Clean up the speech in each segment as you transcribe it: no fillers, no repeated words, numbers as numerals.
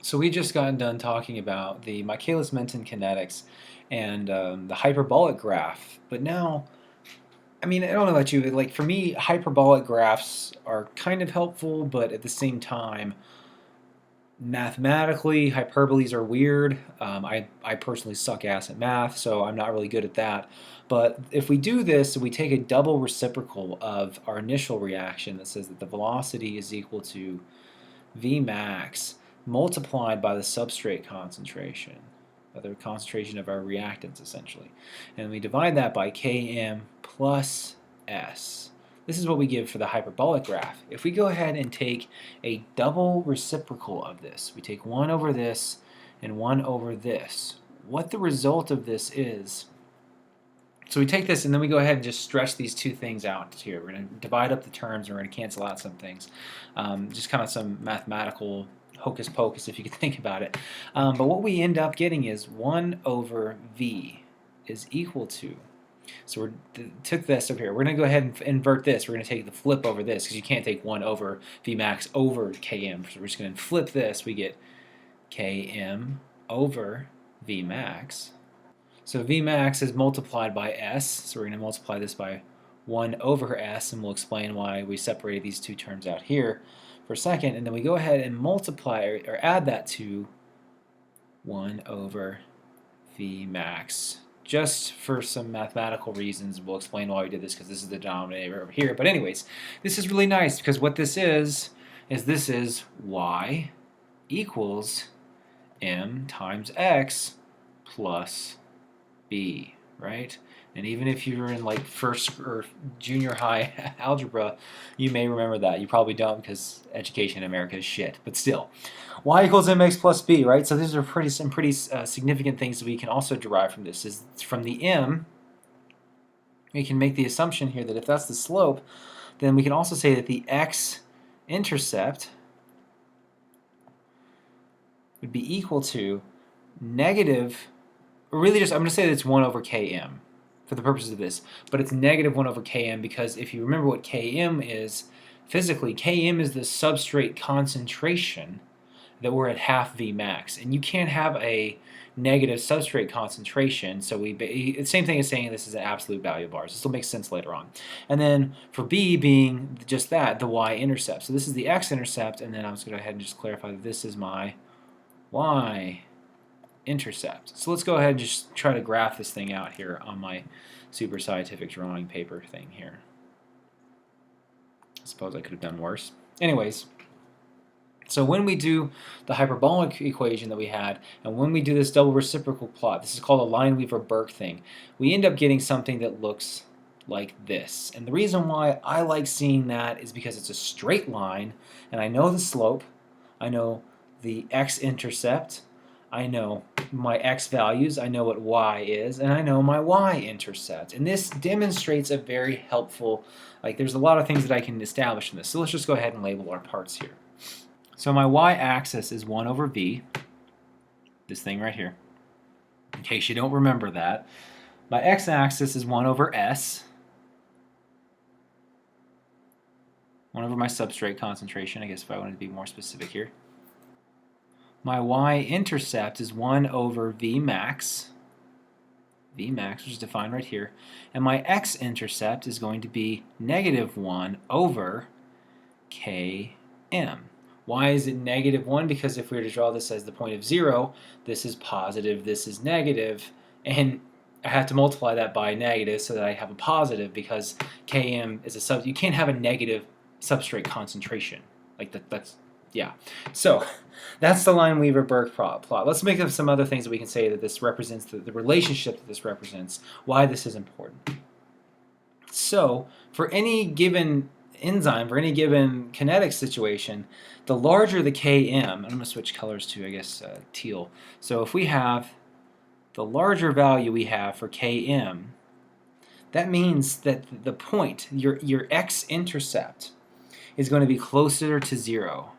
So we just gotten done talking about the Michaelis-Menten kinetics and the hyperbolic graph. But now, I mean, I don't know about you, like for me, hyperbolic graphs are kind of helpful, but at the same time, mathematically, hyperboles are weird. I personally suck ass at math, so I'm not really good at that. But if we do this, we take a double reciprocal of our initial reaction that says that the velocity is equal to V max multiplied by the substrate concentration, by the concentration of our reactants essentially. And we divide that by Km plus S. This is what we give for the hyperbolic graph. If we go ahead and take a double reciprocal of this, we take 1 over this and 1 over this, what the result of this is, so we take this and then we go ahead and just stretch these two things out here. We're going to divide up the terms and we're going to cancel out some things. Just kind of some mathematical hocus pocus if you could think about it. But what we end up getting is 1 over V is equal to, so we took this over here. We're going to go ahead and invert this. We're going to take the flip over this because you can't take 1 over V max over Km. So we're just going to flip this. We get Km over V max. So V max is multiplied by S, so we're going to multiply this by 1 over S, and we'll explain why we separated these two terms out here for a second, and then we go ahead and multiply or add that to 1 over V max. Just for some mathematical reasons, we'll explain why we did this because this is the denominator over here. But anyways, this is really nice because what this is this is Y equals M times X plus B, right? And even if you're in like first or junior high algebra, you may remember that. You probably don't because education in America is shit. But still, y equals mx plus b, right? So these are some pretty significant things that we can also derive from this. Is from the m, we can make the assumption here that if that's the slope, then we can also say that the x-intercept would be equal to negative, or really just, I'm going to say that it's 1 over km for the purposes of this, but it's negative 1 over km because if you remember what km is, physically, km is the substrate concentration that we're at half V max, and you can't have a negative substrate concentration, so the same thing as saying this is an absolute value of ours. This will make sense later on. And then for B being just that, the y-intercept. So this is the x-intercept, and then I'm just going to go ahead and just clarify that this is my y-intercept. So let's go ahead and just try to graph this thing out here on my super scientific drawing paper thing here. I suppose I could have done worse. Anyways, so when we do the hyperbolic equation that we had, and when we do this double reciprocal plot, this is called a lineweaver-burk thing, we end up getting something that looks like this. And the reason why I like seeing that is because it's a straight line, and I know the slope, I know the x-intercept, I know my x values, I know what y is, and I know my y-intercept. And this demonstrates a very helpful, like there's a lot of things that I can establish in this. So let's just go ahead and label our parts here. So my y-axis is 1 over v, this thing right here, in case you don't remember that. My x-axis is 1 over s, 1 over my substrate concentration, I guess if I wanted to be more specific here. My y-intercept is 1 over v max, which is defined right here, and my x-intercept is going to be negative 1 over km. Why is it negative 1? Because if we were to draw this as the point of 0, this is positive, this is negative, and I have to multiply that by negative so that I have a positive because Km is a sub. You can't have a negative substrate concentration. Like that's, yeah. So that's the Lineweaver-Burk plot. Let's make up some other things that we can say that this represents, the relationship that this represents, why this is important. So for any given enzyme, for any given kinetic situation, the larger the Km, I'm going to switch colors to, I guess, teal. So if we have the larger value we have for Km, that means that the point, your x-intercept, is going to be closer to 0.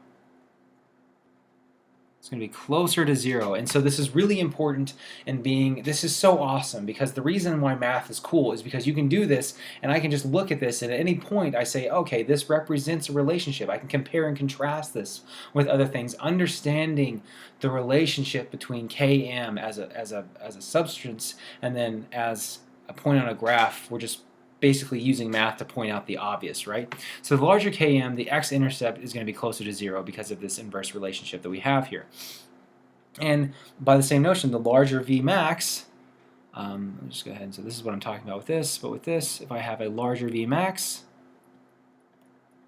It's going to be closer to 0. And so this is really important in this is so awesome, because the reason why math is cool is because you can do this and I can just look at this and at any point I say, okay, this represents a relationship. I can compare and contrast this with other things, understanding the relationship between Km as a substance and then as a point on a graph. We're just basically using math to point out the obvious, right? So the larger Km, the x-intercept is going to be closer to 0 because of this inverse relationship that we have here. And by the same notion, the larger Vmax, let me just go ahead and so this is what I'm talking about with this, but with this, if I have a larger Vmax,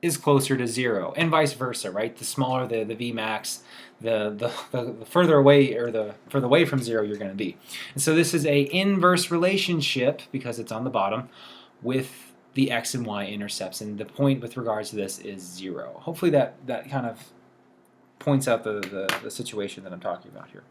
is closer to 0, and vice versa, right? The smaller the Vmax, the further away, or the further away from 0 you're going to be. And so this is a inverse relationship, because it's on the bottom, with the x and y intercepts, and the point with regards to this is 0. Hopefully that kind of points out the situation that I'm talking about here.